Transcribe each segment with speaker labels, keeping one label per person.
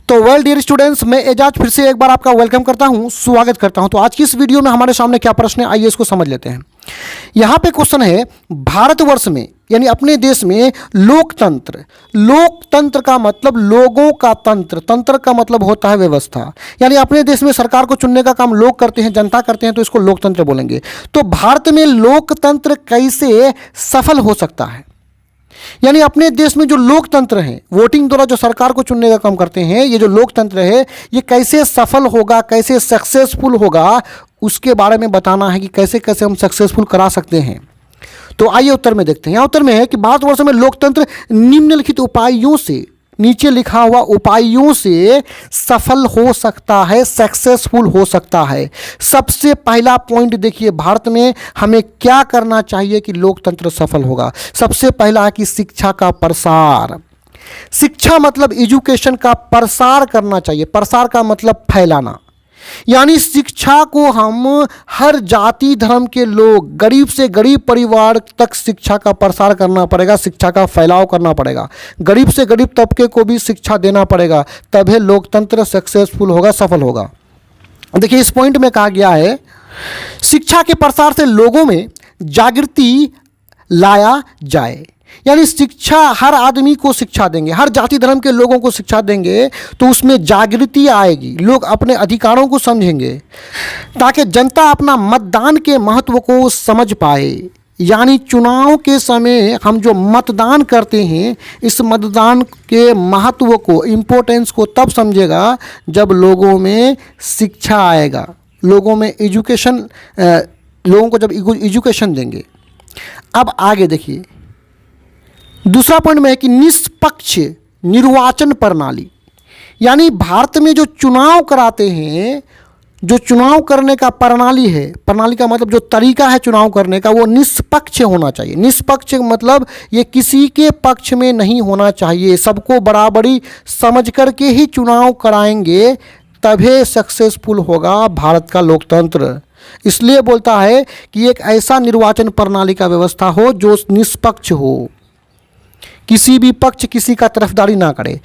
Speaker 1: तो well dear students, मैं एजाज फिर से एक बार आपका वेलकम करता हूं, स्वागत करता हूं। तो आज की इस वीडियो में हमारे सामने क्या प्रश्न है, आइए इसको समझ लेते हैं। यहां पे क्वेश्चन है, भारतवर्ष में यानी अपने देश में लोकतंत्र, लोकतंत्र का मतलब लोगों का तंत्र, तंत्र का मतलब होता है व्यवस्था, यानी अपने देश में सरकार को चुनने का काम लोग करते हैं, जनता करते हैं, तो इसको लोकतंत्र बोलेंगे। तो भारत में लोकतंत्र कैसे सफल हो सकता है, यानी अपने देश में जो लोकतंत्र है, वोटिंग द्वारा जो सरकार को चुनने का काम करते हैं, ये जो लोकतंत्र है ये कैसे सफल होगा, कैसे सक्सेसफुल होगा, उसके बारे में बताना है कि कैसे कैसे हम सक्सेसफुल करा सकते हैं। तो आइए उत्तर में देखते हैं। यहाँ उत्तर में है कि भारतवर्ष में लोकतंत्र निम्नलिखित उपायों से, नीचे लिखा हुआ उपायों से सफल हो सकता है, सक्सेसफुल हो सकता है। सबसे पहला पॉइंट देखिए, भारत में हमें क्या करना चाहिए कि लोकतंत्र सफल होगा। सबसे पहला है कि शिक्षा का प्रसार। शिक्षा मतलब एजुकेशन का प्रसार करना चाहिए। प्रसार का मतलब फैलाना, यानी शिक्षा को हम हर जाति धर्म के लोग, गरीब से गरीब परिवार तक शिक्षा का प्रसार करना पड़ेगा, शिक्षा का फैलाव करना पड़ेगा। गरीब से गरीब तबके को भी शिक्षा देना पड़ेगा, तभी लोकतंत्र सक्सेसफुल होगा, सफल होगा। देखिए इस पॉइंट में कहा गया है, शिक्षा के प्रसार से लोगों में जागृति लाया जाए, यानी शिक्षा, हर आदमी को शिक्षा देंगे, हर जाति धर्म के लोगों को शिक्षा देंगे तो उसमें जागृति आएगी, लोग अपने अधिकारों को समझेंगे, ताकि जनता अपना मतदान के महत्व को समझ पाए। यानी चुनाव के समय हम जो मतदान करते हैं, इस मतदान के महत्व को, इम्पोर्टेंस को तब समझेगा जब लोगों में शिक्षा आएगा, लोगों में एजुकेशन, लोगों को जब एजुकेशन देंगे। अब आगे देखिए, दूसरा पॉइंट में है कि निष्पक्ष निर्वाचन प्रणाली, यानी भारत में जो चुनाव कराते हैं, जो चुनाव करने का प्रणाली है, प्रणाली का मतलब जो तरीका है चुनाव करने का, वो निष्पक्ष होना चाहिए। निष्पक्ष मतलब ये किसी के पक्ष में नहीं होना चाहिए, सबको बराबरी समझ करके ही चुनाव कराएंगे, तभी सक्सेसफुल होगा भारत का लोकतंत्र। इसलिए बोलता है कि एक ऐसा निर्वाचन प्रणाली का व्यवस्था हो जो निष्पक्ष हो, किसी भी पक्ष किसी का तरफदारी ना करे।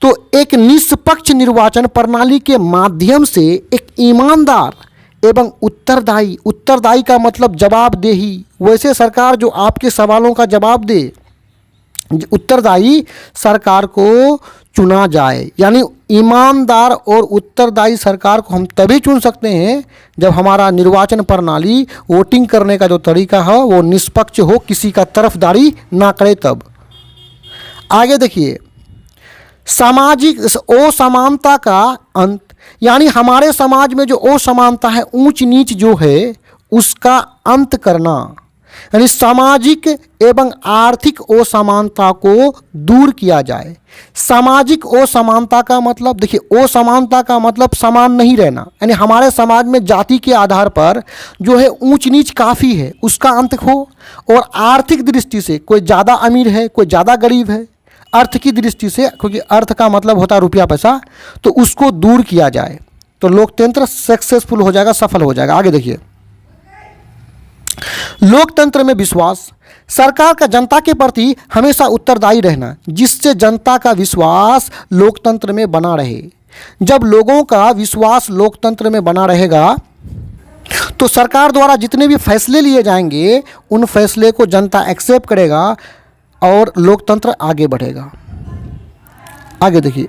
Speaker 1: तो एक निष्पक्ष निर्वाचन प्रणाली के माध्यम से एक ईमानदार एवं उत्तरदायी, उत्तरदायी का मतलब जवाबदेही, वैसे सरकार जो आपके सवालों का जवाब दे, उत्तरदायी सरकार को चुना जाए। यानी ईमानदार और उत्तरदायी सरकार को हम तभी चुन सकते हैं जब हमारा निर्वाचन प्रणाली, वोटिंग करने का जो तरीका है वो निष्पक्ष हो, किसी का तरफदारी ना करे तब। आगे देखिए, सामाजिक असमानता का अंत, यानी हमारे समाज में जो असमानता है, ऊंच नीच जो है, उसका अंत करना, यानी सामाजिक एवं आर्थिक असमानता को दूर किया जाए। सामाजिक असमानता का मतलब देखिए, असमानता का मतलब समान नहीं रहना, यानी हमारे समाज में जाति के आधार पर जो है ऊंच नीच काफ़ी है, उसका अंत हो। और आर्थिक दृष्टि से कोई ज़्यादा अमीर है, कोई ज़्यादा गरीब है, अर्थ की दृष्टि से, क्योंकि अर्थ का मतलब होता है रुपया पैसा, तो उसको दूर किया जाए तो लोकतंत्र सक्सेसफुल हो जाएगा, सफल हो जाएगा। आगे देखिए, लोकतंत्र में विश्वास, सरकार का जनता के प्रति हमेशा उत्तरदायी रहना, जिससे जनता का विश्वास लोकतंत्र में बना रहे। जब लोगों का विश्वास लोकतंत्र में बना रहेगा तो सरकार द्वारा जितने भी फैसले लिए जाएंगे, उन फैसले को जनता एक्सेप्ट करेगा और लोकतंत्र आगे बढ़ेगा। आगे देखिए,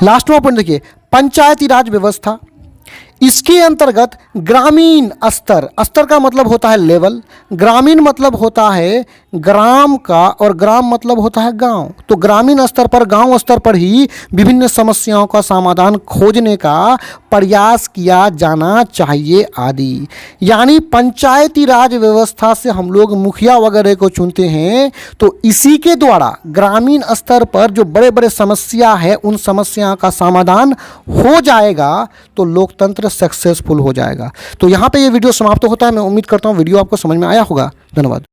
Speaker 1: लास्टवा पॉइंट देखिए, पंचायती राज व्यवस्था। इसके अंतर्गत ग्रामीण स्तर, स्तर का मतलब होता है लेवल, ग्रामीण मतलब होता है ग्राम का, और ग्राम मतलब होता है गांव। तो ग्रामीण स्तर पर, गांव स्तर पर ही विभिन्न समस्याओं का समाधान खोजने का प्रयास किया जाना चाहिए आदि। यानी पंचायती राज व्यवस्था से हम लोग मुखिया वगैरह को चुनते हैं, तो इसी के द्वारा ग्रामीण स्तर पर जो बड़े बड़े समस्या है, उन समस्याओं का समाधान हो जाएगा, तो लोकतंत्र सक्सेसफुल हो जाएगा। तो यहाँ पे ये वीडियो समाप्त होता है। मैं उम्मीद करता हूँ वीडियो आपको समझ में आया होगा। धन्यवाद।